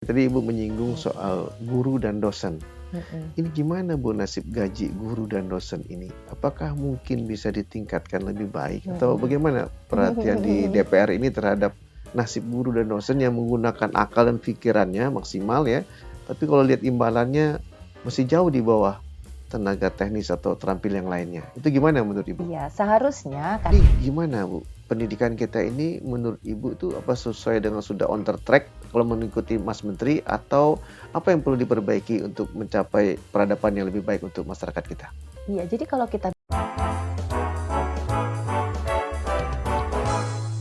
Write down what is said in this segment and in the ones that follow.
Tadi Ibu menyinggung Mhm. soal guru dan dosen. Mhm. Ini gimana Bu nasib gaji guru dan dosen ini? Apakah mungkin bisa ditingkatkan lebih baik? Atau Mhm. bagaimana perhatian di DPR ini terhadap nasib guru dan dosen yang menggunakan akal dan pikirannya maksimal ya, tapi kalau lihat imbalannya masih jauh di bawah tenaga teknis atau terampil yang lainnya. Itu gimana menurut Ibu? Iya, seharusnya Ini gimana Bu? Pendidikan kita ini menurut Ibu tuh apa sesuai dengan sudah on the track kalau mengikuti Mas Menteri atau apa yang perlu diperbaiki untuk mencapai peradaban yang lebih baik untuk masyarakat kita? iya, jadi kalau kita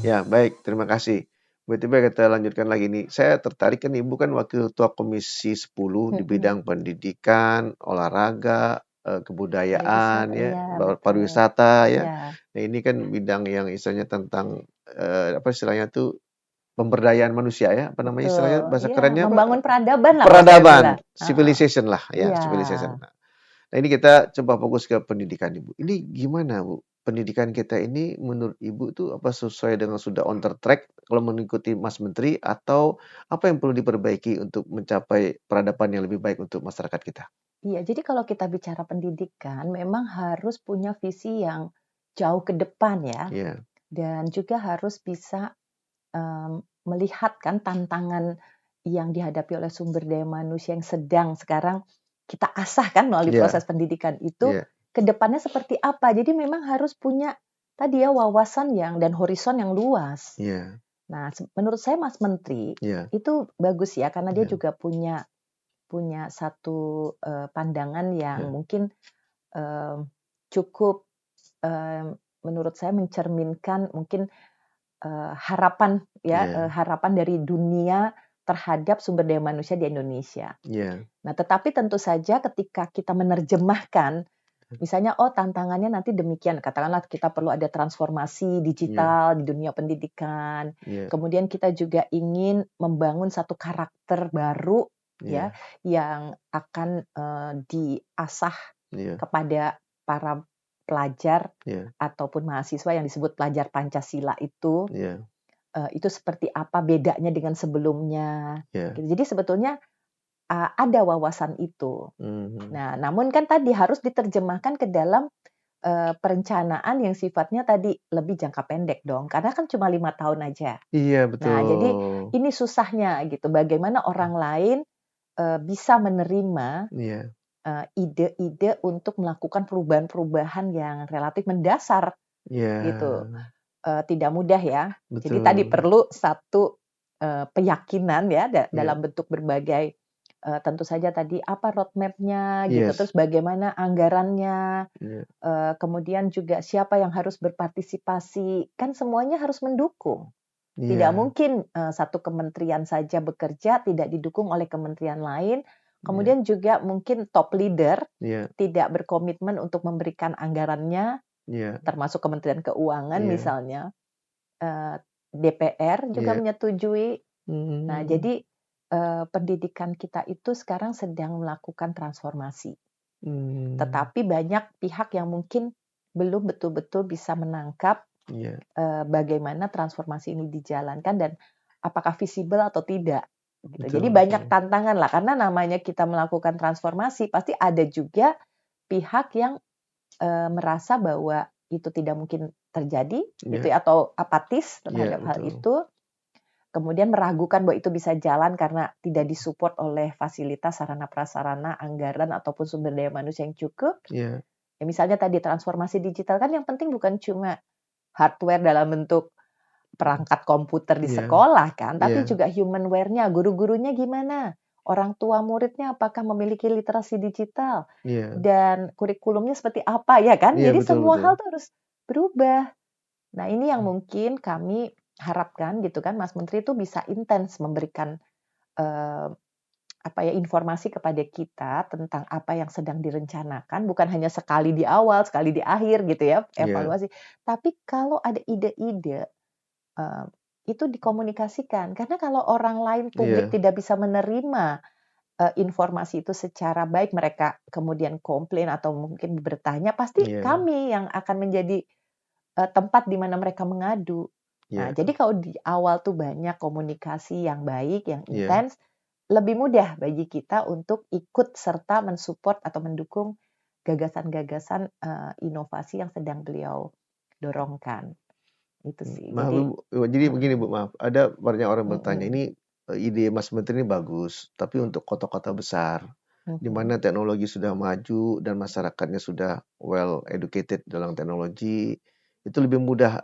Ya, baik, terima kasih. Tiba-tiba kita lanjutkan lagi nih. Saya tertarik kan Ibu kan Wakil Ketua Komisi 10 di mhm, bidang pendidikan, olahraga, kebudayaan pariwisata ya, iya betul, pariwisata ya. iya Nah, ini kan bidang yang istilahnya tentang apa istilahnya tuh pemberdayaan manusia ya, apa namanya istilahnya betul, bahasa iya kerennya apa? membangun peradaban lah kalau saya Peradaban, bilang, heeh, civilization lah ya, iya, civilization. Nah, ini kita coba fokus ke pendidikan Ibu. Ini gimana Bu? Pendidikan kita ini menurut Ibu tuh apa sesuai dengan sudah on the track kalau mengikuti Mas Menteri atau apa yang perlu diperbaiki untuk mencapai peradaban yang lebih baik untuk masyarakat kita? iya, jadi kalau kita bicara pendidikan memang harus punya visi yang jauh ke depan ya, Iya, dan juga harus bisa, melihat kan tantangan yang dihadapi oleh sumber daya manusia yang sedang sekarang kita asah kan melalui iya, proses pendidikan itu, iya, ke depannya seperti apa. Jadi memang harus punya tadi ya wawasan dan horizon yang luas. iya, Nah, menurut saya Mas Menteri iya, itu bagus ya karena dia iya, juga punya punya satu, pandangan yang iya, mungkin, eee, cukup, eee, menurut saya mencerminkan mungkin harapan ya, iya, harapan dari dunia terhadap sumber daya manusia di Indonesia. iya, Nah, tetapi tentu saja ketika kita menerjemahkan, misalnya, oh tantangannya nanti demikian, katakanlah kita perlu ada transformasi iya, digital di dunia pendidikan, iya, kemudian kita juga ingin membangun satu karakter baru ya, iya, yang akan diasah iya, kepada para pelajar iya, ataupun mahasiswa yang disebut pelajar Pancasila iya, itu seperti apa bedanya dengan sebelumnya, iya, gitu. Jadi sebetulnya, ada wawasan itu. mhm. Nah, namun kan tadi harus diterjemahkan ke dalam, perencanaan yang sifatnya tadi lebih jangka pendek dong, karena kan cuma 5 tahun aja. Iya Nah, jadi betul. ini susahnya gitu, bagaimana orang lain, bisa menerima, Iya, ide-ide untuk melakukan perubahan-perubahan yang relatif mendasar gitu. iya, Tidak mudah ya. Jadi tadi betul. perlu satu, keyakinan ya Iya, dalam bentuk berbagai, tentu saja tadi apa roadmap-nya gitu, yes, terus bagaimana anggarannya, iya, kemudian juga siapa yang harus berpartisipasi, kan semuanya harus mendukung. Tidak iya, mungkin, satu kementerian saja bekerja tidak didukung oleh kementerian lain, iya, kemudian juga mungkin top leader iya, tidak berkomitmen untuk memberikan anggarannya, iya, termasuk Kementerian Keuangan iya, misalnya. DPR juga iya, menyetujui. Nah, mmm, jadi, pendidikan kita itu sekarang sedang melakukan transformasi, mmm, tetapi banyak pihak yang mungkin belum betul-betul bisa menangkap, iya, bagaimana transformasi ini dijalankan dan apakah visible atau tidak, gitu. Jadi betul, banyak betul. tantangan lah, karena namanya kita melakukan transformasi, pasti ada juga pihak yang, merasa bahwa itu tidak mungkin terjadi, gitu Iya, ya, atau apatis iya, terhadap hal betul. itu. Kemudian meragukan bahwa itu bisa jalan karena tidak disupport oleh fasilitas, sarana prasarana, anggaran, ataupun sumber daya manusia yang cukup. Iya, Ya misalnya tadi transformasi digital kan yang penting bukan cuma hardware dalam bentuk perangkat komputer di iya, sekolah kan, iya, tapi juga humanware-nya, guru-gurunya gimana, orang tua muridnya apakah memiliki literasi digital, iya, dan kurikulumnya seperti apa, ya kan? iya, Jadi betul, semua betul. hal tuh harus berubah. Nah, ini yang mungkin kami harapkan gitu kan, Mas Menteri itu bisa intens memberikan, eee, apa ya, informasi kepada kita tentang apa yang sedang direncanakan, bukan hanya sekali di awal, sekali di akhir gitu ya, Iya, evaluasi. Tapi kalau ada ide-ide, eee, itu dikomunikasikan. Karena kalau orang lain, publik iya, tidak bisa menerima, informasi itu secara baik, mereka kemudian komplain atau mungkin bertanya, pasti iya, kami yang akan menjadi tempat di mana mereka mengadu. Nah, iya, jadi kalau di awal tuh banyak komunikasi yang baik, yang iya, intens, lebih mudah bagi kita untuk ikut serta mensupport atau mendukung gagasan-gagasan inovasi yang sedang beliau dorongkan. Itu sih. Maaf Jadi, Ibu, jadi begini Bu, mm-mm, maaf, ada banyak orang bertanya, mm-mm, ini ide Mas Menteri ini bagus, tapi untuk kota-kota besar, di mm-mm, mana teknologi sudah maju dan masyarakatnya sudah well educated dalam teknologi, itu lebih mudah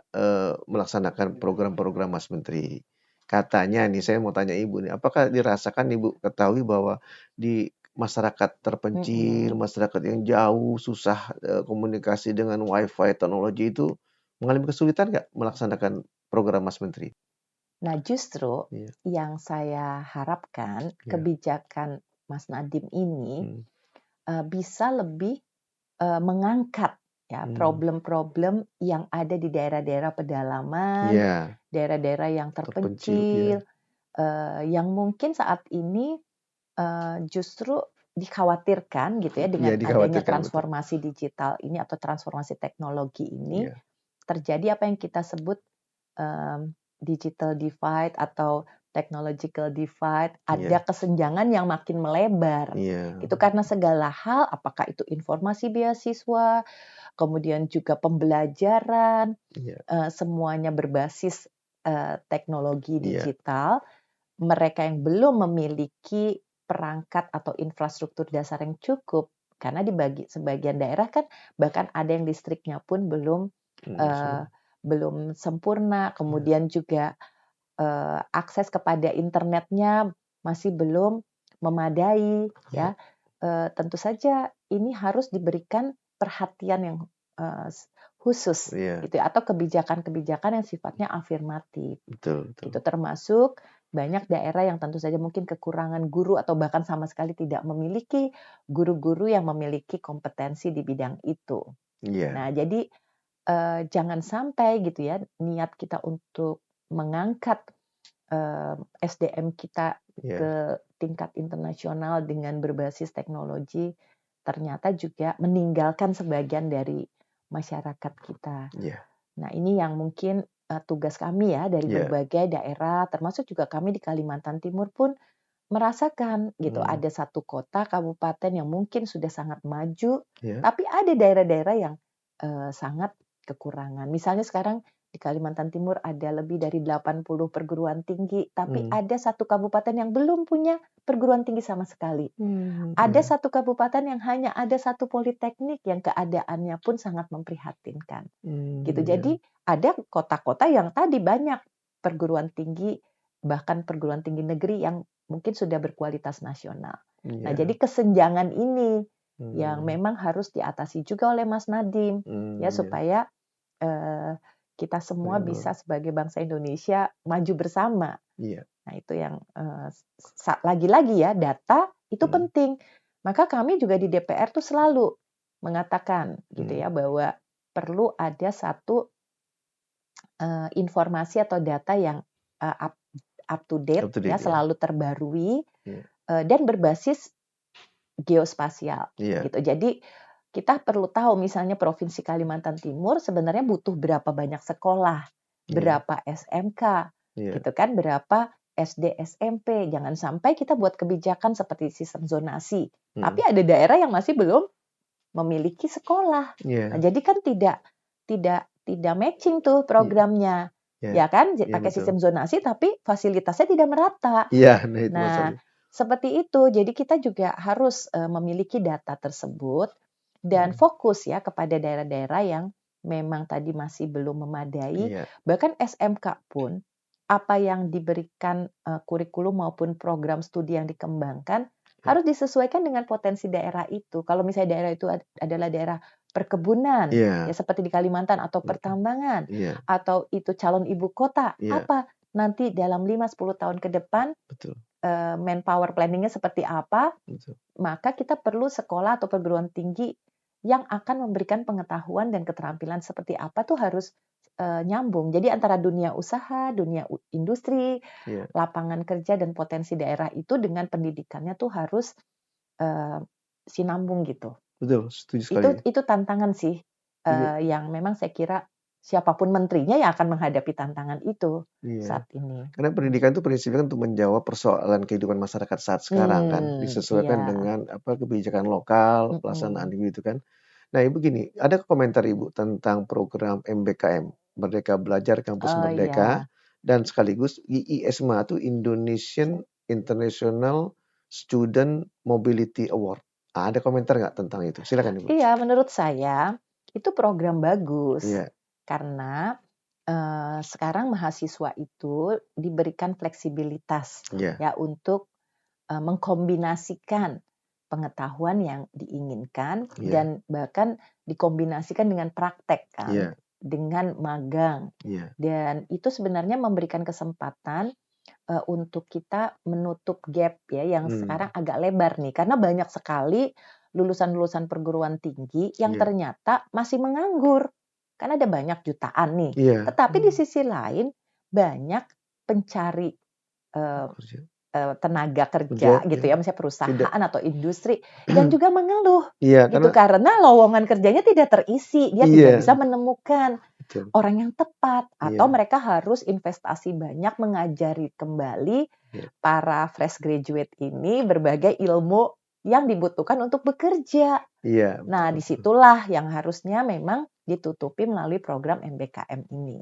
melaksanakan program-program Mas Menteri. Katanya nih, saya mau tanya Ibu nih, apakah dirasakan Ibu ketahui bahwa di masyarakat terpencil, mm-mm. masyarakat yang jauh, susah komunikasi dengan WiFi teknologi itu mengalami kesulitan nggak melaksanakan program Mas Menteri? Nah, justru Iya, yang saya harapkan iya, kebijakan Mas Nadiem ini mhm, bisa lebih mengangkat ya mmm, problem-problem yang ada di daerah-daerah pedalaman, iya, daerah-daerah yang terpencil, iya, terpencil, yang mungkin saat ini justru dikhawatirkan gitu ya iya dengan adanya dikhawatirkan, betul. transformasi digital ini atau transformasi teknologi ini Iya, terjadi apa yang kita sebut digital divide atau technological divide, ada iya, kesenjangan yang makin melebar. iya, Gitu karena segala hal, apakah itu informasi beasiswa, kemudian juga pembelajaran, iya, semuanya berbasis teknologi iya, digital. Mereka yang belum memiliki perangkat atau infrastruktur dasar yang cukup, karena di sebagian daerah kan bahkan ada yang listriknya pun belum sudah, eh, belum sempurna, iya, kemudian juga akses kepada internetnya masih belum memadai, iya, ya. Tentu saja ini harus diberikan perhatian yang eh, khusus, iya, gitu ya, atau kebijakan-kebijakan yang sifatnya afirmatif. betul, betul. Gitu, termasuk banyak daerah yang tentu saja mungkin kekurangan guru atau bahkan sama sekali tidak memiliki guru-guru yang memiliki kompetensi di bidang itu. Iya, Nah, jadi jangan sampai gitu ya niat kita untuk mengangkat SDM kita iya, ke tingkat internasional dengan berbasis teknologi ternyata juga meninggalkan sebagian dari masyarakat kita. iya, Nah, ini yang mungkin tugas kami ya dari iya, berbagai daerah, termasuk juga kami di Kalimantan Timur pun merasakan gitu, mmm, ada satu kota, kabupaten yang mungkin sudah sangat maju, iya, tapi ada daerah-daerah yang sangat kekurangan. Misalnya sekarang di Kalimantan Timur ada lebih dari 80 perguruan tinggi, tapi mmm, ada satu kabupaten yang belum punya perguruan tinggi sama sekali. Ada iya, satu kabupaten yang hanya ada satu politeknik yang keadaannya pun sangat memprihatinkan. Gitu. iya, Jadi ada kota-kota yang tadi banyak perguruan tinggi, bahkan perguruan tinggi negeri yang mungkin sudah berkualitas nasional. Nah, jadi iya, kesenjangan ini yang mmm, memang harus diatasi juga oleh Mas Nadiem ya iya, supaya kita semua benar-benar, bisa sebagai bangsa Indonesia maju bersama. iya, Nah, itu yang lagi-lagi ya data itu mhm, penting. Maka kami juga di DPR tuh selalu mengatakan gitu mmm, ya bahwa perlu ada satu informasi atau data yang up to up date to ya, date ya, selalu terbarui iya, dan berbasis geospasial iya, gitu. Jadi kita perlu tahu misalnya Provinsi Kalimantan Timur sebenarnya butuh berapa banyak sekolah, iya, berapa SMK, iya, gitu kan, berapa SD, SMP. Jangan sampai kita buat kebijakan seperti sistem zonasi, mhm, tapi ada daerah yang masih belum memiliki sekolah. Nah, iya, jadi kan tidak matching tuh iya, programnya, iya, ya kan? iya Pakai betul. sistem zonasi tapi fasilitasnya tidak merata. Iya, nah itu Nah, masalahnya. seperti itu. Jadi kita juga harus memiliki data tersebut dan Mhm, fokus ya kepada daerah-daerah yang memang tadi masih belum memadai. iya, Bahkan SMK pun apa yang diberikan kurikulum maupun program studi yang dikembangkan iya, harus disesuaikan dengan potensi daerah itu. Kalau misalnya daerah itu adalah daerah perkebunan, ya iya, seperti di Kalimantan atau betul, pertambangan, iya, atau itu calon ibu kota, iya, apa nanti dalam 5-10 tahun ke depan betul, manpower planning-nya seperti apa, betul, maka kita perlu sekolah atau perguruan tinggi yang akan memberikan pengetahuan dan keterampilan seperti apa tuh harus nyambung. Jadi antara dunia usaha, dunia industri, iya, lapangan kerja dan potensi daerah itu dengan pendidikannya tuh harus eee, sinambung gitu. betul, setuju sekali. Itu tantangan sih, Iya, yang memang saya kira siapapun menterinya yang akan menghadapi tantangan itu Iya. saat ini. Karena pendidikan itu prinsipnya kan untuk menjawab persoalan kehidupan masyarakat saat sekarang kan, disesuaikan Iya. dengan kebijakan lokal, pelaksanaan gitu kan. Nah, Ibu gini, ada komentar Ibu tentang program MBKM, Merdeka Belajar Kampus Oh Merdeka, iya. dan sekaligus IISMA itu Indonesian International Student Mobility Award. Ada komentar nggak tentang itu? Silakan Ibu. Iya, menurut saya itu program bagus Iya, karena sekarang mahasiswa itu diberikan fleksibilitas iya, ya untuk mengkombinasikan pengetahuan yang diinginkan iya, dan bahkan dikombinasikan dengan praktek kan, iya, dengan magang. iya, Dan itu sebenarnya memberikan kesempatan untuk kita menutup gap ya yang hmm, sekarang agak lebar nih karena banyak sekali lulusan-lulusan perguruan tinggi yang iya, ternyata masih menganggur. Kan ada banyak jutaan nih. iya, Tetapi di sisi lain banyak pencari eee kerja, tenaga kerja, kerja gitu ya, ya, misalnya tidak, perusahaan atau industri yang juga mengeluh iya, gitu karena, karena lowongan kerjanya tidak terisi, dia tidak iya, bisa menemukan betul, orang yang tepat atau iya, mereka harus investasi banyak mengajari kembali iya, para fresh graduate ini berbagai ilmu yang dibutuhkan untuk bekerja. iya, betul, Nah, betul. disitulah yang harusnya memang ditutupi melalui program MBKM ini.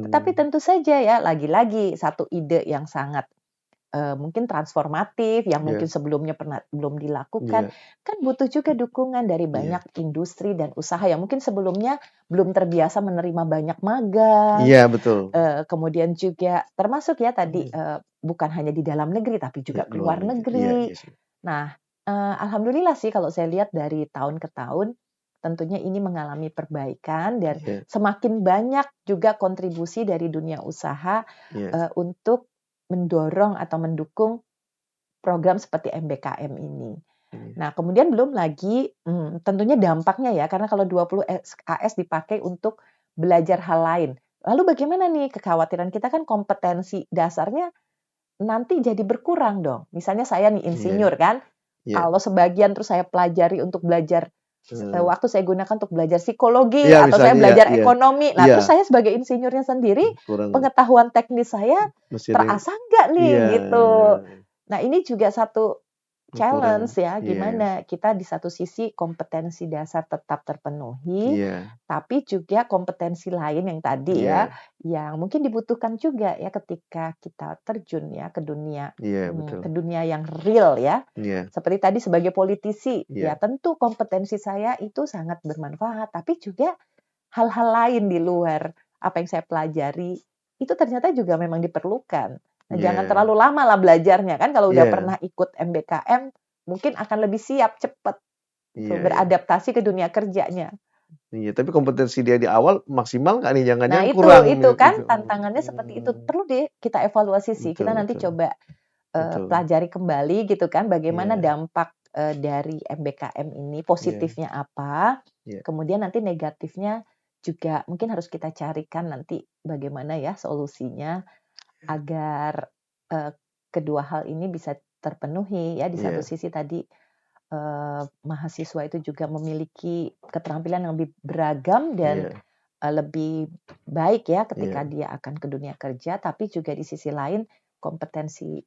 Tetapi Hmm, tentu saja ya, lagi-lagi satu ide yang sangat mungkin transformatif yang mungkin iya, sebelumnya belum dilakukan, iya, kan butuh juga dukungan dari iya, banyak industri dan usaha yang mungkin sebelumnya belum terbiasa menerima banyak magang, iya, betul. kemudian juga termasuk ya tadi, Iya, bukan hanya di dalam negeri tapi iya, juga ke luar keluar negeri. Iya, negeri. iya sih. Nah, alhamdulillah sih kalau saya lihat dari tahun ke tahun, tentunya ini mengalami perbaikan dan Iya, semakin banyak juga kontribusi dari dunia usaha, iya, untuk mendorong atau mendukung program seperti MBKM ini. iya, Nah, kemudian belum lagi, tentunya dampaknya ya, karena kalau 20 AS dipakai untuk belajar hal lain. Lalu bagaimana nih kekhawatiran kita kan kompetensi dasarnya nanti jadi berkurang dong. Misalnya saya nih iya, insinyur kan, iya, kalau sebagian terus saya pelajari untuk belajar eee, waktu saya gunakan untuk belajar psikologi iya atau saya misalnya iya, belajar iya, ekonomi. Nah, iya, terus saya sebagai insinyurnya sendiri, kurang, pengetahuan teknis saya masih ada yang terasah nggak nih iya, gitu. Nah, ini juga satu kurang, challenge ya, iya, gimana kita di satu sisi kompetensi dasar tetap terpenuhi, iya, tapi juga kompetensi lain yang tadi ya, iya, yang mungkin dibutuhkan juga ya ketika kita terjun ya iya, betul, ke dunia yang real ya. iya, Seperti tadi sebagai politisi, ya iya, tentu kompetensi saya itu sangat bermanfaat, tapi juga hal-hal lain di luar apa yang saya pelajari, itu ternyata juga memang diperlukan. Nah, jangan iya, terlalu lama lah belajarnya, kan kalau udah iya, pernah ikut MBKM, mungkin akan lebih siap, cepat, tuh iya, iya, beradaptasi ke dunia kerjanya. iya, tapi kompetensi dia di awal maksimal nggak nih? Nah Jangan-jangan kurang itu kan gitu. tantangannya seperti itu, perlu deh kita evaluasi sih, kita Betul, nanti betul, coba, betul, pelajari kembali gitu kan, bagaimana iya, dampak, dari MBKM ini, iya, positifnya apa, iya, kemudian nanti negatifnya juga mungkin harus kita carikan nanti bagaimana ya solusinya agar, kedua hal ini bisa terpenuhi ya. Di satu iya, sisi tadi, mahasiswa itu juga memiliki keterampilan yang lebih beragam dan, iya, lebih baik ya ketika iya, dia akan ke dunia kerja, tapi juga di sisi lain kompetensi,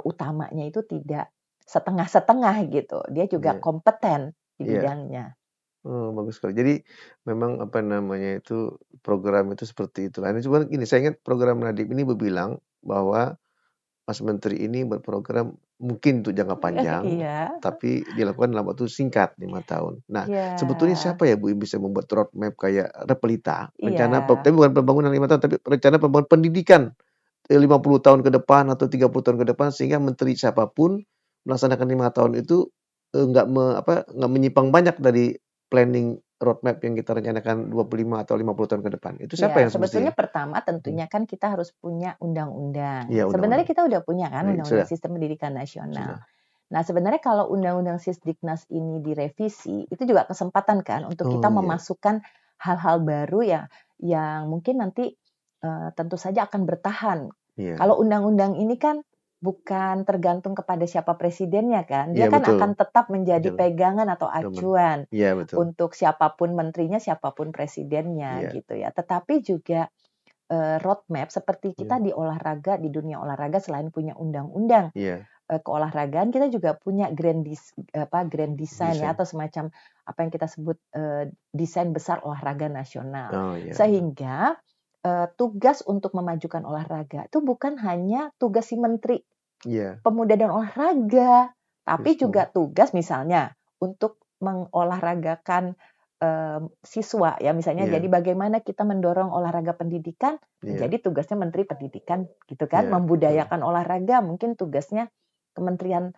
utamanya itu tidak setengah-setengah gitu, dia juga iya, kompeten di iya. bidangnya. Oh, bagus sekali. Jadi memang apa namanya itu, program itu seperti itulah. Ini cuman gini, saya ingat program Nadiem ini berbilang bahwa Mas Menteri ini berprogram mungkin untuk jangka panjang, Iya, tapi dilakukan dalam waktu singkat 5 tahun. Nah, sebetulnya iya, siapa ya Bu yang bisa membuat roadmap kayak Repelita, rencana iya. tapi bukan pembangunan 5 tahun, tapi rencana pembangunan pendidikan 50 tahun ke depan atau 30 tahun ke depan sehingga menteri siapapun melaksanakan 5 tahun itu, nggak menyimpang banyak dari planning roadmap yang kita rencanakan 25 atau 50 tahun ke depan. Itu siapa Ya, yang sebetulnya semestinya? pertama Mhm. tentunya kan kita harus punya undang-undang. Iya, Sebenarnya undang-undang. kita udah punya kan Baik, Undang-Undang sudah Sistem Pendidikan Nasional. sudah. Nah, sebenarnya kalau Undang-Undang Sisdiknas ini direvisi, itu juga kesempatan kan untuk kita Oh, iya, memasukkan hal-hal baru ya yang mungkin nanti tentu saja akan bertahan. iya, Kalau undang-undang ini kan bukan tergantung kepada siapa presidennya kan. Iya Dia kan betul, akan tetap menjadi betul. pegangan atau Teman. acuan Iya betul. untuk siapapun menterinya, siapapun presidennya Iya, gitu ya. Tetapi juga roadmap seperti kita iya, di olahraga, di dunia olahraga selain punya undang-undang iya. keolahragaan, kita juga punya grand design ya Desain. atau semacam apa yang kita sebut desain besar olahraga nasional. Oh iya, Sehingga tugas untuk memajukan olahraga itu bukan hanya tugas si menteri iya, pemuda dan olahraga, tapi justru. juga tugas misalnya untuk mengolahragakan siswa ya misalnya. Jadi Iya, bagaimana kita mendorong olahraga pendidikan iya, menjadi tugasnya Menteri Pendidikan gitu kan. iya, betul. Membudayakan olahraga mungkin tugasnya kementerian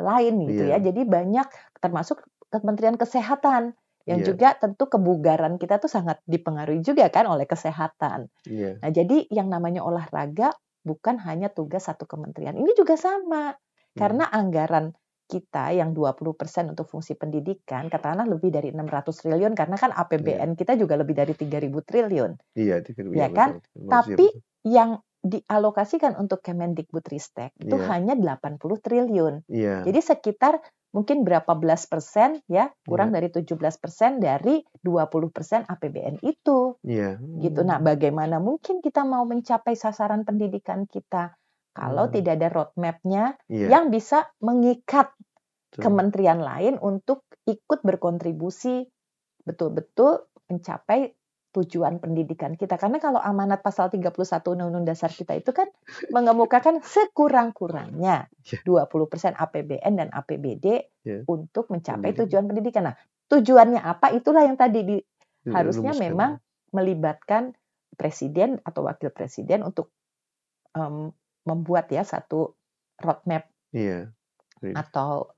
lain gitu ya. Iya, Jadi banyak termasuk Kementerian Kesehatan yang iya, juga tentu kebugaran kita tuh sangat dipengaruhi juga kan oleh kesehatan. iya, Nah, jadi yang namanya olahraga bukan hanya tugas satu kementerian. Ini juga sama. iya, Karena anggaran kita yang 20% untuk fungsi pendidikan, katakanlah lebih dari 600 triliun karena kan iya, APBN kita juga lebih dari 3.000 triliun, iya, itu iya ya betul. kan? Manusia Tapi betul. yang dialokasikan untuk Kemendikbudristek itu Iya, hanya 80 triliun. iya, Jadi sekitar mungkin berapa belas persen ya, kurang iya, dari 17% dari 20% APBN itu. iya. Gitu. Nah, bagaimana mungkin kita mau mencapai sasaran pendidikan kita kalau Oh, tidak ada roadmap-nya iya, yang bisa mengikat betul. kementerian lain untuk ikut berkontribusi betul-betul mencapai tujuan pendidikan kita. Karena kalau amanat pasal 31 Undang-Undang Dasar kita itu kan mengemukakan sekurang-kurangnya Iya, 20% APBN dan APBD iya, untuk mencapai pendidikan. tujuan pendidikan. Nah, tujuannya apa? Itulah yang tadi harusnya Dirumuskan. memang melibatkan presiden atau wakil presiden untuk membuat ya satu roadmap Iya, atau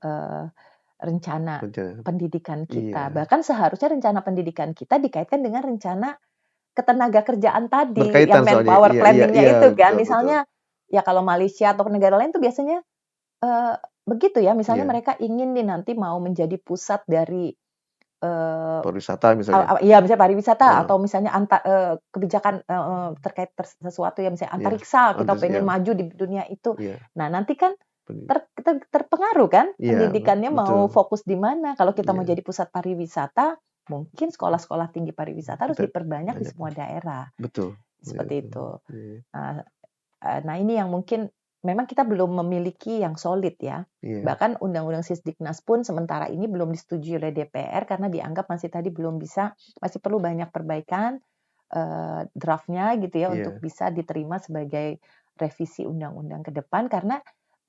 rencana rencana. pendidikan kita. Iya, Bahkan seharusnya rencana pendidikan kita dikaitkan dengan rencana ketenagakerjaan tadi, yang berkaitan soalnya. manpower Iya, iya, planning-nya iya, itu kan. betul, betul. Misalnya ya kalau Malaysia atau negara lain tuh biasanya begitu ya. Misalnya Iya, mereka ingin nih nanti mau menjadi pusat dari eh, pariwisata misalnya. iya misalnya pariwisata Heeh, atau misalnya kebijakan terkait sesuatu ya misalnya iya, antariksa kita antus iya, pengen maju di dunia itu. iya, Nah nanti kan pendidik. terpengaruh kan Iya, pendidikannya mau betul. fokus di mana. Kalau kita mau Iya, jadi pusat pariwisata, mungkin sekolah-sekolah tinggi pariwisata harus kita diperbanyak di banyak. semua daerah Betul. Iya, seperti betul. itu. Iya, Nah, nah ini yang mungkin memang kita belum memiliki yang solid ya. iya, Bahkan Undang-Undang Sisdiknas pun sementara ini belum disetujui oleh DPR karena dianggap masih tadi belum bisa, masih perlu banyak perbaikan draftnya gitu ya untuk iya, bisa diterima sebagai revisi undang-undang ke depan karena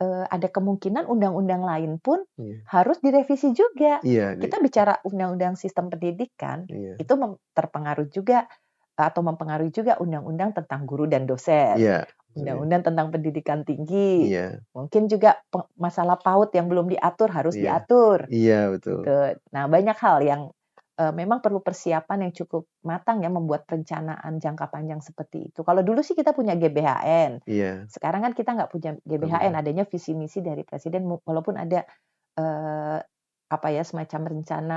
ada kemungkinan undang-undang lain pun iya. harus direvisi juga. Iya, Kita bicara undang-undang sistem pendidikan iya, itu terpengaruh juga atau mempengaruhi juga undang-undang tentang guru dan dosen, iya, iya, undang-undang tentang pendidikan tinggi, iya, mungkin juga masalah PAUD yang belum diatur harus iya, diatur iya, betul. gitu. Nah, banyak hal yang memang perlu persiapan yang cukup matang ya membuat perencanaan jangka panjang seperti itu. Kalau dulu sih kita punya GBHN, Iya, sekarang kan kita nggak punya nggak GBHN, punya. adanya visi misi dari presiden walaupun ada eh, apa ya semacam rencana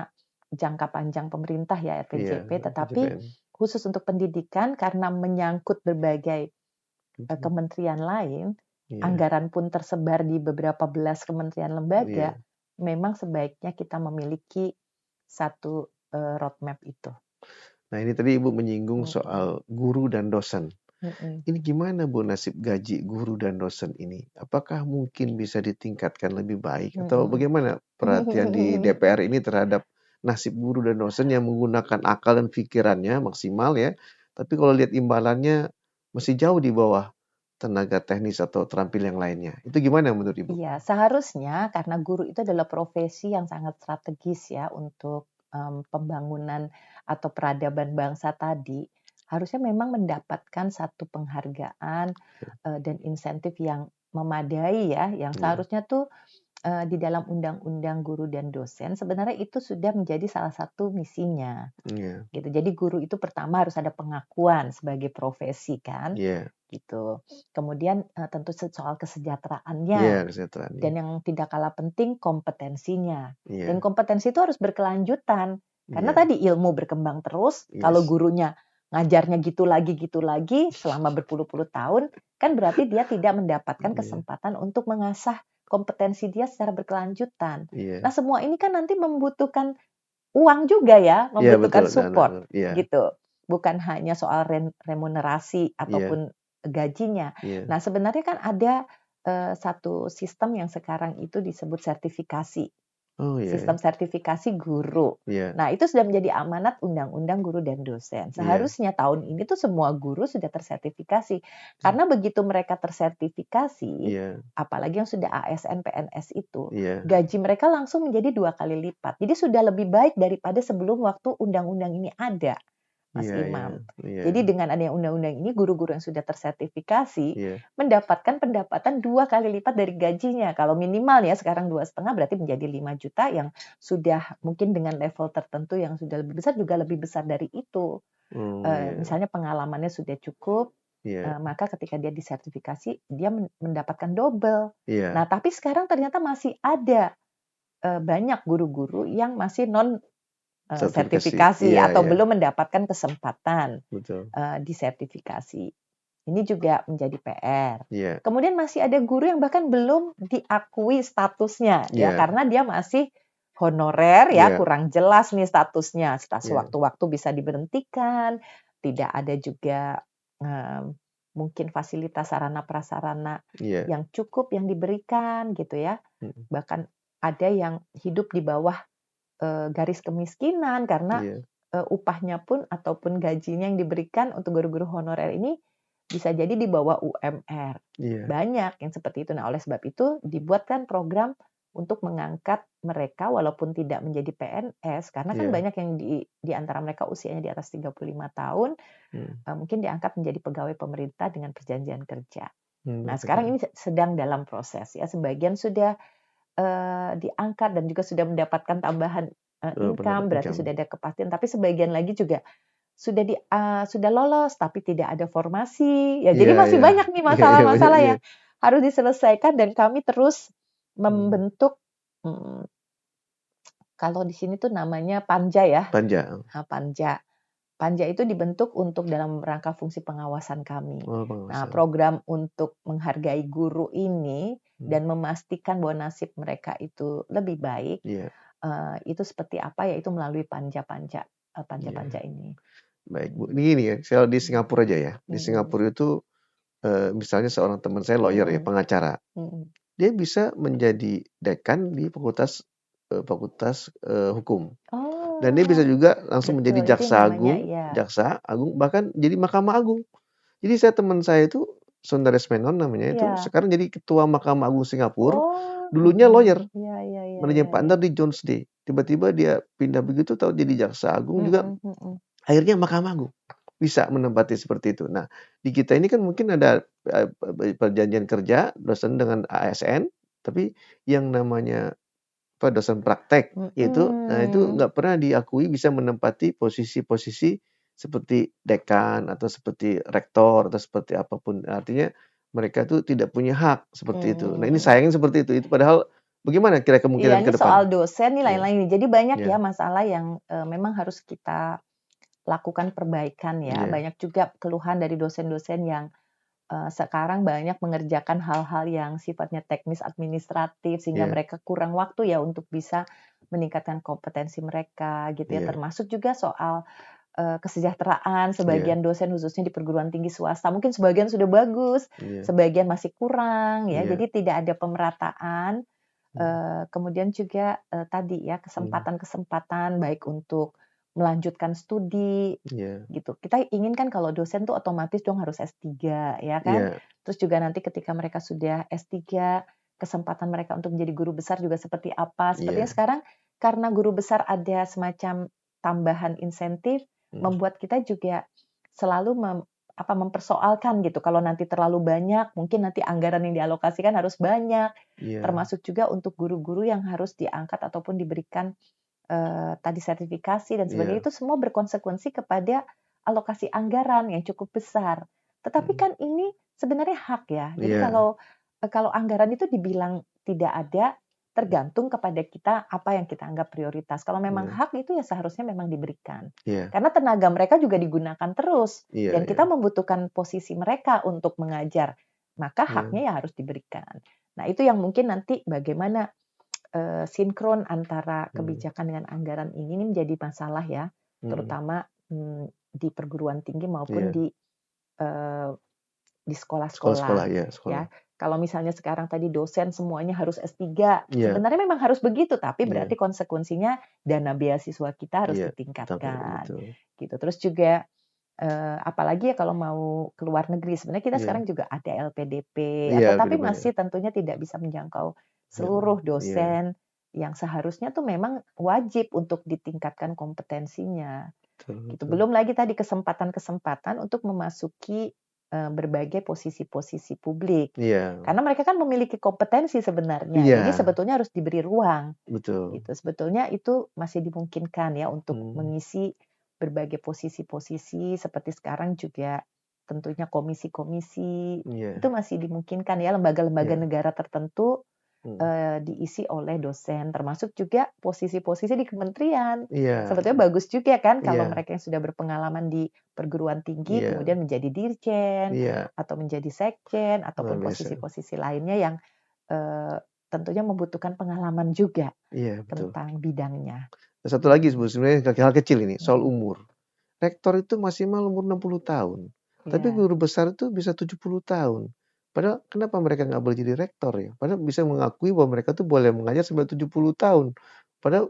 jangka panjang pemerintah ya Iya, RPJP, tetapi PJPN. khusus untuk pendidikan karena menyangkut berbagai kementerian lain, Iya, anggaran pun tersebar di beberapa belas kementerian lembaga, iya. memang sebaiknya kita memiliki satu roadmap itu. Nah, ini tadi Ibu menyinggung Mhm, soal guru dan dosen. mhm. Ini gimana Bu nasib gaji guru dan dosen ini? Apakah mungkin bisa ditingkatkan lebih baik atau Mhm. bagaimana perhatian di DPR ini terhadap nasib guru dan dosen yang menggunakan akal dan pikirannya maksimal ya, tapi kalau lihat imbalannya masih jauh di bawah tenaga teknis atau terampil yang lainnya. Itu gimana menurut Ibu? Iya, seharusnya karena guru itu adalah profesi yang sangat strategis ya untuk pembangunan atau peradaban bangsa tadi, harusnya memang mendapatkan satu penghargaan dan insentif yang memadai ya, yang Iya, seharusnya tuh di dalam undang-undang guru dan dosen sebenarnya itu sudah menjadi salah satu misinya iya, gitu. Jadi guru itu pertama harus ada pengakuan sebagai profesi kan iya, gitu. Kemudian tentu soal iya kesejahteraannya kesejahteraan dan nih. yang tidak kalah penting kompetensinya. Dan Iya, kompetensi itu harus berkelanjutan karena iya, tadi ilmu berkembang terus, kalau yes, gurunya ngajarnya gitu lagi selama berpuluh-puluh tahun, kan berarti dia tidak mendapatkan Iya, kesempatan untuk mengasah kompetensi dia secara berkelanjutan. Nah, iya. semua ini kan nanti membutuhkan uang juga ya, Iya betul, membutuhkan dana, support iya, gitu. Bukan hanya soal remunerasi iya, ataupun gajinya. iya. Nah, sebenarnya kan ada satu sistem yang sekarang itu disebut sertifikasi. Oh, iya Sistem ya, sertifikasi guru. iya, Nah, itu sudah menjadi amanat Undang-Undang Guru dan Dosen. iya, Seharusnya tahun ini tuh semua guru sudah tersertifikasi. Karena begitu mereka tersertifikasi, iya, apalagi yang sudah ASN PNS itu, iya, gaji mereka langsung menjadi 2 kali lipat. Jadi sudah lebih baik daripada sebelum waktu undang-undang ini ada, Mas iya, iya, Imam. iya, Jadi dengan adanya undang-undang ini, guru-guru yang sudah tersertifikasi iya, mendapatkan pendapatan 2 kali lipat dari gajinya. Kalau minimal ya sekarang 2,5 berarti menjadi 5 juta, yang sudah mungkin dengan level tertentu yang sudah lebih besar juga lebih besar dari itu. oh iya, Misalnya pengalamannya sudah cukup, iya, maka ketika dia disertifikasi dia mendapatkan double. Nah, iya, tapi sekarang ternyata masih ada banyak guru-guru yang masih non sertifikasi, sertifikasi iya, atau iya, belum mendapatkan kesempatan betul, disertifikasi. Ini juga menjadi PR. iya, Kemudian masih ada guru yang bahkan belum diakui statusnya ya, iya, karena dia masih honorer ya, iya, kurang jelas nih statusnya. iya, Sewaktu-waktu bisa diberhentikan, tidak ada juga mungkin fasilitas sarana prasarana iya, yang cukup yang diberikan gitu ya. mhm, Bahkan ada yang hidup di bawah garis kemiskinan karena iya, upahnya pun ataupun gajinya yang diberikan untuk guru-guru honorer ini bisa jadi di bawah UMR. iya, Banyak yang seperti itu. Nah, oleh sebab itu dibuatkan program untuk mengangkat mereka walaupun tidak menjadi PNS, karena kan iya, banyak yang di antara mereka usianya di atas 35 tahun, mhm, mungkin diangkat menjadi pegawai pemerintah dengan perjanjian kerja. Nah, sekarang betul, ini sedang dalam proses ya, sebagian sudah diangkat dan juga sudah mendapatkan tambahan pendapat income, berarti income, sudah ada kepastian, tapi sebagian lagi juga sudah lolos tapi tidak ada formasi, ya jadi iya, masih iya, banyak nih iya, iya, banyak, masalah-masalah iya, yang harus diselesaikan dan kami terus mmm, membentuk, kalau di sini tuh namanya panja ya, panja, panja. Panja itu dibentuk untuk dalam rangka fungsi pengawasan kami. oh Nah, pengawasan, program untuk menghargai guru ini mmm, dan memastikan bahwa nasib mereka itu lebih baik, iya, itu seperti apa, yaitu melalui iya, panja-panja ini. baik Bu, Mhm, ini gini ya, kalau di Singapura aja ya, di mhm, Singapura itu, misalnya seorang teman saya lawyer ya, mhm, pengacara. mhm. Dia bisa menjadi dekan di fakultas hukum. Dan dia bisa Oh, juga langsung menjadi betul itu yang namanya ya. jaksa agung, bahkan jadi Mahkamah Agung. Jadi teman saya itu, Sundares Menon namanya itu, Iya. sekarang jadi ketua Mahkamah Agung Singapura, Oh, dulunya lawyer, iya iya iya managing iya iya. partner di Jones Day. Tiba-tiba dia pindah begitu tahu jadi jaksa agung juga, Mhm mhm. akhirnya Mahkamah Agung. Bisa menempati seperti itu. Nah, di kita ini kan mungkin ada, perjanjian kerja dosen dengan ASN, tapi yang namanya dosen praktek itu Mhm. nggak pernah diakui bisa menempati posisi-posisi seperti dekan atau seperti rektor atau seperti apapun. Artinya mereka tuh tidak punya hak seperti itu. Nah, ini Mmm. sayangnya seperti itu padahal bagaimana kira Iya, kemungkinan ke ini depan? soal dosen nih Iya, lain-lain nih. Jadi banyak ya iya, masalah yang, memang harus kita lakukan perbaikan ya. iya, Banyak juga keluhan dari dosen-dosen yang, sekarang banyak mengerjakan hal-hal yang sifatnya teknis administratif, sehingga iya, mereka kurang waktu ya untuk bisa meningkatkan kompetensi mereka gitu ya. iya, Termasuk juga soal, kesejahteraan iya, sebagian dosen khususnya di perguruan tinggi swasta. Mungkin sebagian sudah bagus, iya, sebagian masih kurang ya. iya, Jadi tidak ada pemerataan. mhm, Kemudian juga, tadi ya mhm, kesempatan-kesempatan baik untuk melanjutkan studi iya, gitu. Kita inginkan kalau dosen tuh otomatis dong harus S3 ya kan. iya, Terus juga nanti ketika mereka sudah S3, kesempatan mereka untuk menjadi guru besar juga seperti apa. Sepertinya iya, sekarang karena guru besar ada semacam tambahan insentif, mhm, membuat kita juga selalu mempersoalkan gitu, kalau nanti terlalu banyak, mungkin nanti anggaran yang dialokasikan harus banyak. iya, Termasuk juga untuk guru-guru yang harus diangkat ataupun diberikan, tadi sertifikasi dan sebagainya, iya, itu semua berkonsekuensi kepada alokasi anggaran yang cukup besar. Tetapi mhm, kan ini sebenarnya hak ya. Jadi iya, kalau anggaran itu dibilang tidak ada, tergantung kepada kita apa yang kita anggap prioritas. Kalau memang Iya. hak itu ya seharusnya memang diberikan. Iya. Karena tenaga mereka juga digunakan terus Iya, dan iya. kita membutuhkan posisi mereka untuk mengajar, maka Iya. haknya ya harus diberikan. Nah, itu yang mungkin nanti bagaimana sinkron antara Hmm. kebijakan dengan anggaran ini menjadi masalah ya, terutama di perguruan tinggi maupun Iya. di sekolah-sekolah Sekolah-sekolah, ya, ya. sekolah. Kalau misalnya sekarang tadi dosen semuanya harus S3, Iya. sebenarnya memang harus begitu, tapi berarti Iya. konsekuensinya dana beasiswa kita harus Iya. Sampai ditingkatkan, betul. gitu. Terus juga apalagi ya kalau mau ke luar negeri, sebenarnya kita sekarang Iya. juga ada LPDP, Iya, tetapi kedepannya. masih tentunya tidak bisa menjangkau Iya. seluruh Iya. dosen yang seharusnya tuh memang wajib untuk ditingkatkan kompetensinya. Betul, Gitu. betul. Belum lagi tadi kesempatan-kesempatan untuk memasuki berbagai posisi-posisi publik. Iya. Karena mereka kan memiliki kompetensi sebenarnya, jadi Iya. sebetulnya harus diberi ruang. Betul. Gitu. Sebetulnya itu masih dimungkinkan ya untuk Hmm. mengisi berbagai posisi-posisi seperti sekarang juga tentunya komisi-komisi Iya. itu masih dimungkinkan ya lembaga-lembaga Iya. negara tertentu Hmm. diisi oleh dosen, termasuk juga posisi-posisi di kementerian. Iya. Sebetulnya bagus juga kan kalau Iya. mereka yang sudah berpengalaman di perguruan tinggi Iya. kemudian menjadi dirjen Iya. atau menjadi sekjen Luar ataupun biasa. posisi-posisi lainnya yang tentunya membutuhkan pengalaman juga Iya, betul. tentang bidangnya. Satu lagi sebenarnya hal kecil ini, soal Mhm. umur. Rektor itu maksimal umur 60 tahun, tapi Iya. guru besar itu bisa 70 tahun. Padahal kenapa mereka nggak boleh jadi rektor ya? Padahal bisa mengakui bahwa mereka tuh boleh mengajar sampai 70 tahun. Padahal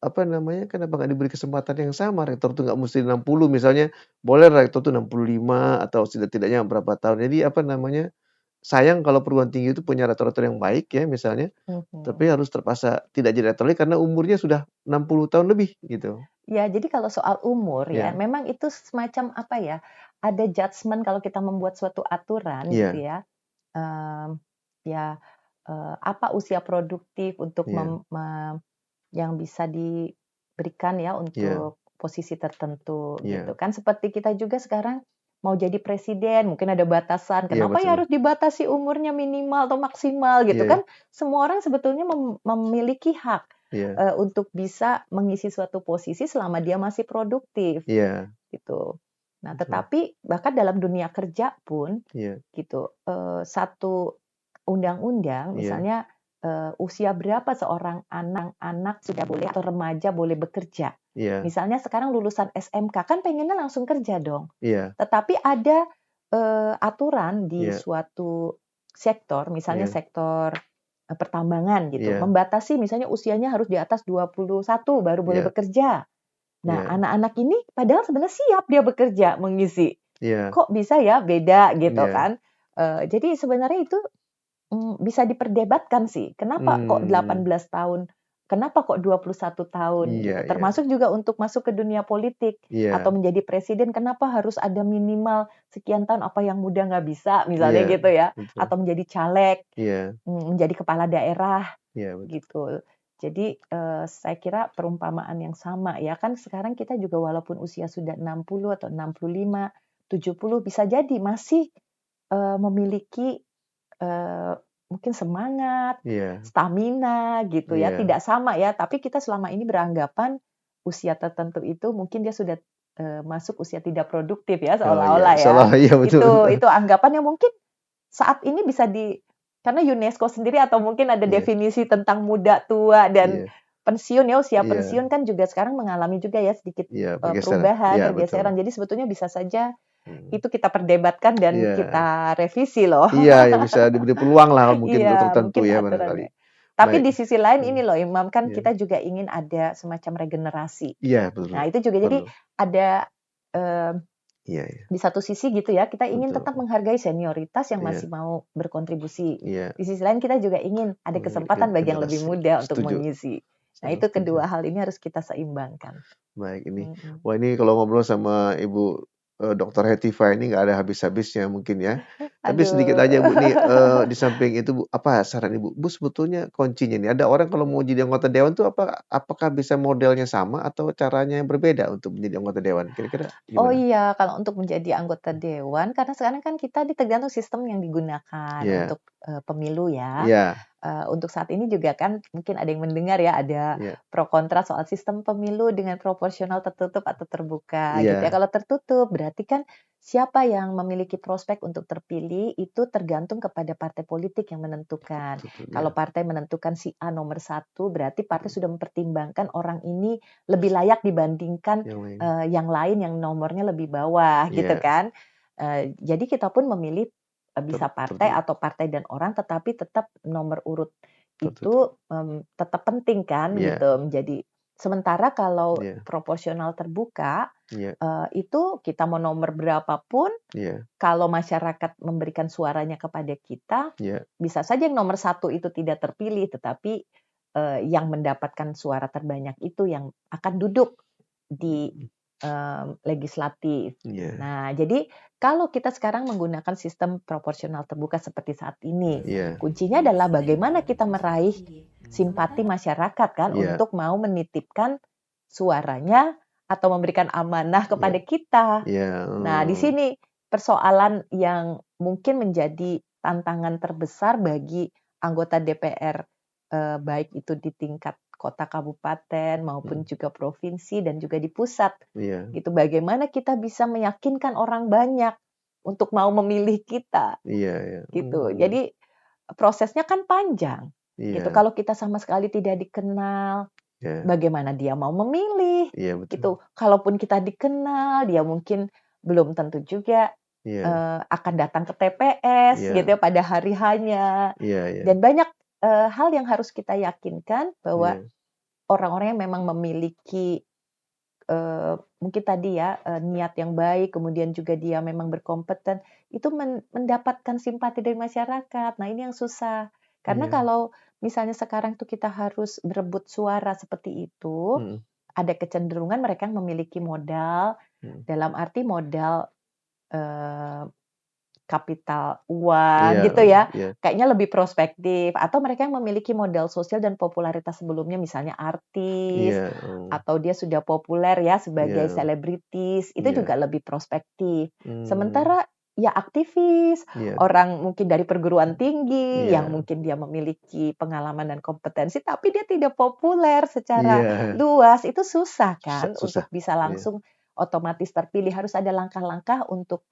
apa namanya, kenapa nggak diberi kesempatan yang sama? Rektor tuh nggak mesti 60 misalnya, boleh rektor tuh 65 atau setidak-tidaknya berapa tahun. Jadi apa namanya, sayang kalau perguruan tinggi itu punya rektor-rektor yang baik ya misalnya, tapi Mhm. harus terpaksa tidak jadi rektor lagi karena umurnya sudah 60 tahun lebih gitu. Ya, jadi kalau soal umur ya, Ya. memang itu semacam apa ya, ada judgement kalau kita membuat suatu aturan gitu Iya. ya. Ya, apa usia produktif untuk Iya. yang bisa diberikan ya Iya. untuk posisi tertentu gitu Iya. kan. Seperti kita juga sekarang mau jadi presiden, mungkin ada batasan. Iya, Kenapa ya betul. harus dibatasi umurnya minimal atau maksimal gitu Iya. kan? Semua orang sebetulnya memiliki hak Iya. untuk bisa mengisi suatu posisi selama dia masih produktif Iya. gitu. Nah, Betul. tetapi bahkan dalam dunia kerja pun Iya. gitu, satu undang-undang Iya. misalnya usia berapa seorang anak sudah boleh atau remaja boleh bekerja. Iya. Misalnya sekarang lulusan SMK kan pengennya langsung kerja dong. Iya. Tetapi ada aturan di Iya. suatu sektor, misalnya Iya. sektor pertambangan gitu, Iya. membatasi misalnya usianya harus di atas 21 baru boleh Iya. bekerja. Nah, Iya. anak-anak ini padahal sebenarnya siap dia bekerja mengisi. Iya. Kok bisa ya beda gitu Iya. kan? Jadi sebenarnya itu bisa diperdebatkan sih. Kenapa kok Mmm. 18 tahun? Kenapa kok 21 tahun Iya, gitu? iya. Termasuk juga untuk masuk ke dunia politik atau Iya. menjadi presiden, kenapa harus ada minimal sekian tahun? Apa yang muda nggak bisa? Misalnya Iya, gitu ya. betul. Atau menjadi caleg, Iya. menjadi kepala daerah Iya, betul. gitu. Jadi saya kira perumpamaan yang sama ya kan sekarang kita juga walaupun usia sudah 60 atau 65, 70 bisa jadi masih memiliki mungkin semangat, Iya. stamina gitu ya, Iya. tidak sama ya, tapi kita selama ini beranggapan usia tertentu itu mungkin dia sudah masuk usia tidak produktif ya Oh iya, seolah-olah ya. seolah iya, betul, betul. Itu anggapan yang mungkin saat ini bisa karena UNESCO sendiri atau mungkin ada Iya. definisi tentang muda, tua dan Iya. pensiun ya, usia Iya. pensiun kan juga sekarang mengalami juga ya sedikit Iya, pergeseran. perubahan, Iya, betul. pergeseran. Jadi sebetulnya bisa saja Mhm. itu kita perdebatkan dan Iya. kita revisi loh. Iya, ya bisa diberi peluang lah mungkin untuk Iya, tertentu mungkin ya barangkali. aturannya. Tapi Baik. di sisi lain ini loh Imam, kan Iya. kita juga ingin ada semacam regenerasi. Iya, betul. Nah, itu juga jadi Perlu. ada eee, Iya, iya. di satu sisi gitu ya, kita ingin tetap Betul. menghargai senioritas yang Iya. masih mau berkontribusi. Iya. Di sisi lain kita juga ingin ada kesempatan bagi yang lebih Regenerasi. muda untuk Setuju. mengisi. Nah, Sangat itu setuju. kedua hal ini harus kita seimbangkan. Baik ini. Mhm. Wah, ini kalau ngobrol sama Ibu, Dokter Hetiva ini nggak ada habis-habisnya mungkin ya. Tapi sedikit Aduh. aja Bu nih, di samping itu Bu, apa saran Ibu? Bu sebetulnya kuncinya nih, ada orang kalau mau jadi anggota dewan tuh apakah bisa modelnya sama atau caranya yang berbeda untuk menjadi anggota dewan? Kira-kira Oh gimana? iya, kalau untuk menjadi anggota dewan, karena sekarang kan kita tergantung sistem yang digunakan Iya. untuk pemilu ya. Iya. untuk saat ini juga kan mungkin ada yang mendengar ya, ada Iya. pro kontra soal sistem pemilu dengan proporsional tertutup atau terbuka gitu ya. Iya, Kalau tertutup berarti kan siapa yang memiliki prospek untuk terpilih itu tergantung kepada partai politik yang menentukan. betul, Kalau iya. partai menentukan si A nomor satu, berarti partai Mhm, sudah mempertimbangkan orang ini lebih layak dibandingkan yang lain. yang lain yang nomornya lebih bawah gitu Iya, kan. Jadi kita pun memilih bisa partai tertutup atau partai dan orang, tetapi tetap nomor urut tertutup. itu, tetap penting kan Iya, gitu menjadi sementara kalau iya, proporsional terbuka, iya, itu kita mau nomor berapapun, iya, kalau masyarakat memberikan suaranya kepada kita, iya, bisa saja yang nomor satu itu tidak terpilih, tetapi, yang mendapatkan suara terbanyak itu yang akan duduk di, mhm, legislatif. iya, Nah, jadi kalau kita sekarang menggunakan sistem proporsional terbuka seperti saat ini, iya, kuncinya adalah bagaimana kita meraih simpati masyarakat kan iya, untuk mau menitipkan suaranya atau memberikan amanah iya, kepada kita. iya, Nah, di sini persoalan yang mungkin menjadi tantangan terbesar bagi anggota DPR, baik itu di tingkat kota kabupaten maupun mhm, juga provinsi dan juga di pusat, iya, gitu. Bagaimana kita bisa meyakinkan orang banyak untuk mau memilih kita, iya, iya, gitu. Jadi prosesnya kan panjang, gitu. iya, Kalau kita sama sekali tidak dikenal, iya, bagaimana dia mau memilih, iya, betul, gitu. Kalaupun kita dikenal, dia mungkin belum tentu juga, iya, akan datang ke TPS gitu iya, ya pada hari hanya iya, iya, dan banyak, hal yang harus kita yakinkan bahwa iya, orang-orang yang memang memiliki, mungkin tadi ya, niat yang baik, kemudian juga dia memang berkompeten, itu mendapatkan simpati dari masyarakat. Nah, ini yang susah. Karena iya, kalau misalnya sekarang tuh kita harus berebut suara seperti itu, mhm, ada kecenderungan mereka yang memiliki modal, mhm, dalam arti modal, eee, kapital uang iya, gitu ya, iya, kayaknya lebih prospektif atau mereka yang memiliki modal sosial dan popularitas sebelumnya misalnya artis, iya, atau dia sudah populer ya sebagai iya, selebritis, itu iya, juga lebih prospektif. mmm, Sementara ya aktivis, iya, orang mungkin dari perguruan tinggi yang iya, mungkin dia memiliki pengalaman dan kompetensi, tapi dia tidak populer secara iya, luas, itu susah susah kan susah, untuk bisa iya, langsung otomatis terpilih. Harus ada langkah-langkah untuk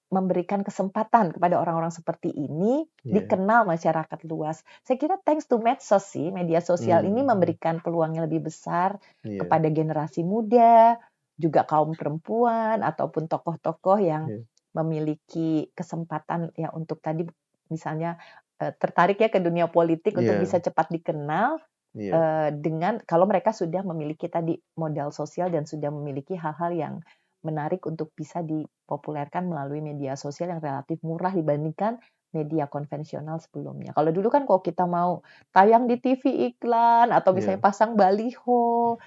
memberikan kesempatan kepada orang-orang seperti ini iya, dikenal masyarakat luas. Saya kira thanks to medsos sih, media sosial ini mhm, memberikan peluang yang lebih besar iya, kepada generasi muda, juga kaum perempuan ataupun tokoh-tokoh yang iya, memiliki kesempatan ya untuk tadi misalnya, tertarik ya ke dunia politik untuk iya, bisa cepat dikenal, iya, dengan kalau mereka sudah memiliki tadi modal sosial dan sudah memiliki hal-hal yang menarik untuk bisa dipopulerkan melalui media sosial yang relatif murah dibandingkan media konvensional sebelumnya. Kalau dulu kan kalau kita mau tayang di TV iklan atau misalnya iya. pasang baliho,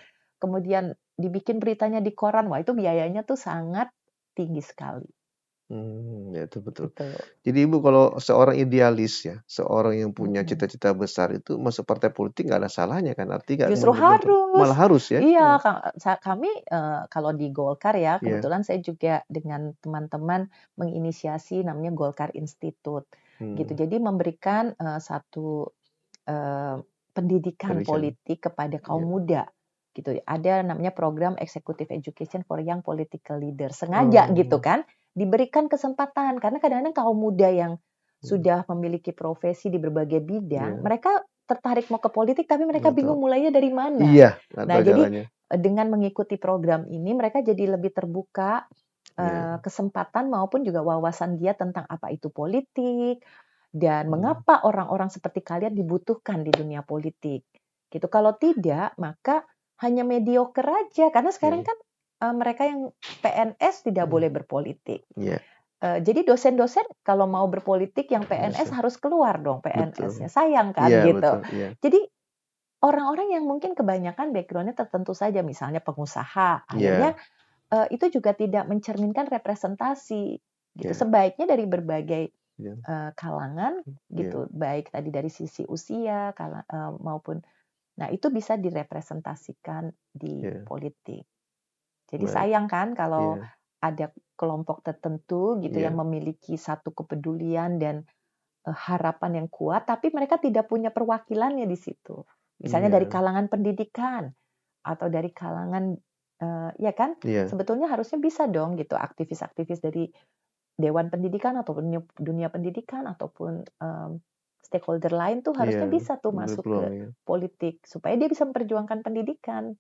kemudian dibikin beritanya di koran, wah itu biayanya tuh sangat tinggi sekali, Ya itu betul. gitu. Jadi Ibu kalau seorang idealis ya, seorang yang punya Mhm. cita-cita besar itu masuk partai politik nggak ada salahnya kan? Artinya nggak Justru menuntut malah harus. harus ya? Iya, kami, kalau di Golkar ya, Iya, kebetulan saya juga dengan teman-teman menginisiasi namanya Golkar Institute, gitu. mmm, Jadi memberikan, satu, eee, pendidikan pendidikan, politik kepada kaum iya. muda, gitu. Ada namanya program Executive Education for Young Political Leaders. Sengaja gitu Oh, kan, diberikan kesempatan, karena kadang-kadang kaum muda yang mhm, sudah memiliki profesi di berbagai bidang, iya, mereka tertarik mau ke politik, tapi mereka nggak tahu. bingung mulainya dari mana. Iya, nggak Nah, tahu jadi, caranya. dengan mengikuti program ini mereka jadi lebih terbuka, Iya, kesempatan maupun juga wawasan dia tentang apa itu politik, dan mmm, mengapa orang-orang seperti kalian dibutuhkan di dunia politik, gitu. Kalau tidak, maka hanya mediocre aja, karena sekarang iya, kan, mereka yang PNS tidak mhm, boleh berpolitik. iya, Jadi dosen-dosen kalau mau berpolitik yang PNS bisa, harus keluar dong betul. PNS-nya, sayang Iya, kan gitu. betul, iya, Jadi orang-orang yang mungkin kebanyakan background-nya tertentu saja, misalnya pengusaha, akhirnya, iya, itu juga tidak mencerminkan representasi, gitu. iya, Sebaiknya dari berbagai, iya, kalangan, iya, gitu, baik tadi dari sisi usia, maupun nah itu bisa direpresentasikan di iya, politik. Jadi baik, sayang kan kalau iya, ada kelompok tertentu gitu yang iya, memiliki satu kepedulian dan harapan yang kuat, tapi mereka tidak punya perwakilannya di situ. Misalnya dari Iya, kalangan pendidikan atau dari kalangan, ya kan? iya, Sebetulnya harusnya bisa dong gitu aktivis-aktivis dari dewan pendidikan ataupun dunia pendidikan ataupun, stakeholder lain tuh iya, harusnya bisa tuh masuk ke berpeluang ya. politik supaya dia bisa memperjuangkan pendidikan,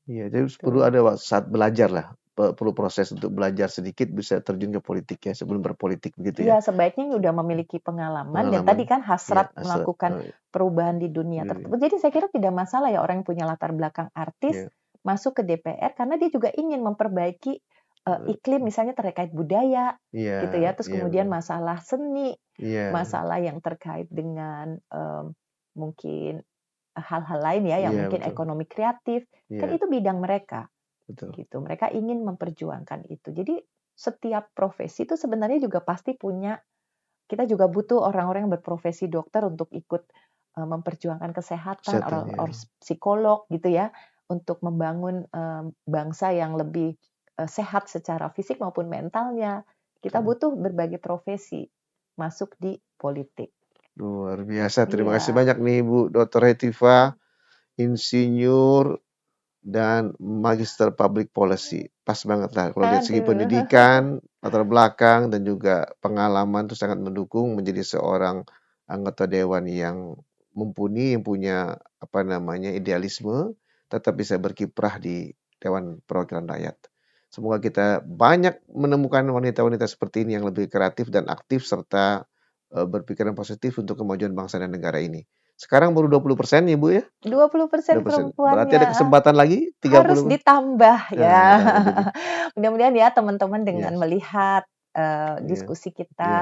Iya, jadi perlu tuh. ada saat belajar lah, perlu proses untuk belajar sedikit bisa terjun ke politik ya, sebelum berpolitik begitu ya, Iya, sebaiknya udah memiliki pengalaman dan pengalaman. tadi kan Iya, hasrat asal melakukan perubahan di dunia iya, tersebut. Jadi saya kira tidak masalah ya orang yang punya latar belakang artis iya, masuk ke DPR karena dia juga ingin memperbaiki, iklim misalnya terkait budaya iya, gitu ya, terus iya kemudian benar. masalah seni, Iya, masalah yang terkait dengan, mungkin hal-hal lain ya yang iya mungkin betul. ekonomi kreatif, kan Iya, itu bidang mereka. betul. Gitu, mereka ingin memperjuangkan itu. Jadi setiap profesi itu sebenarnya juga pasti punya kita juga butuh orang-orang yang berprofesi dokter untuk ikut, memperjuangkan kesehatan, Kesehatan orang ya. psikolog gitu ya, untuk membangun, bangsa yang lebih, sehat secara fisik maupun mentalnya. Kita Betul. butuh berbagai profesi masuk di politik. Luar biasa. Terima kasih Iya, banyak nih Ibu Dr. Hetiva, insinyur dan magister public policy. Pas banget lah kalau dari segi aduh. pendidikan, latar belakang dan juga pengalaman itu sangat mendukung menjadi seorang anggota dewan yang mumpuni, yang punya apa namanya idealisme, tetap bisa berkiprah di Dewan Perwakilan Rakyat. Semoga kita banyak menemukan wanita-wanita seperti ini yang lebih kreatif dan aktif serta berpikiran positif untuk kemajuan bangsa dan negara ini. Sekarang baru 20% ya Bu ya? 20% 20%. Berarti ada perempuannya. kesempatan lagi Harus 30. ditambah Nah, ya. tambah dikit. Mudah-mudahan ya teman-teman dengan Iya, melihat, iya, diskusi iya, kita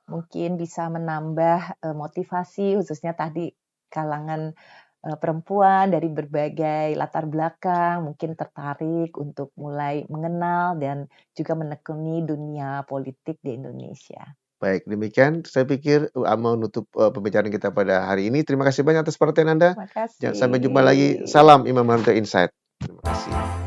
mungkin bisa menambah, motivasi khususnya tadi kalangan, perempuan dari berbagai latar belakang mungkin tertarik untuk mulai mengenal dan juga menekuni dunia politik di Indonesia. baik demikian saya pikir, mau nutup, pembicaraan kita pada hari ini. Terima kasih banyak atas perhatian Anda. Sampai jumpa lagi. Makasih. Salam Imam Manto Insight. Terima kasih.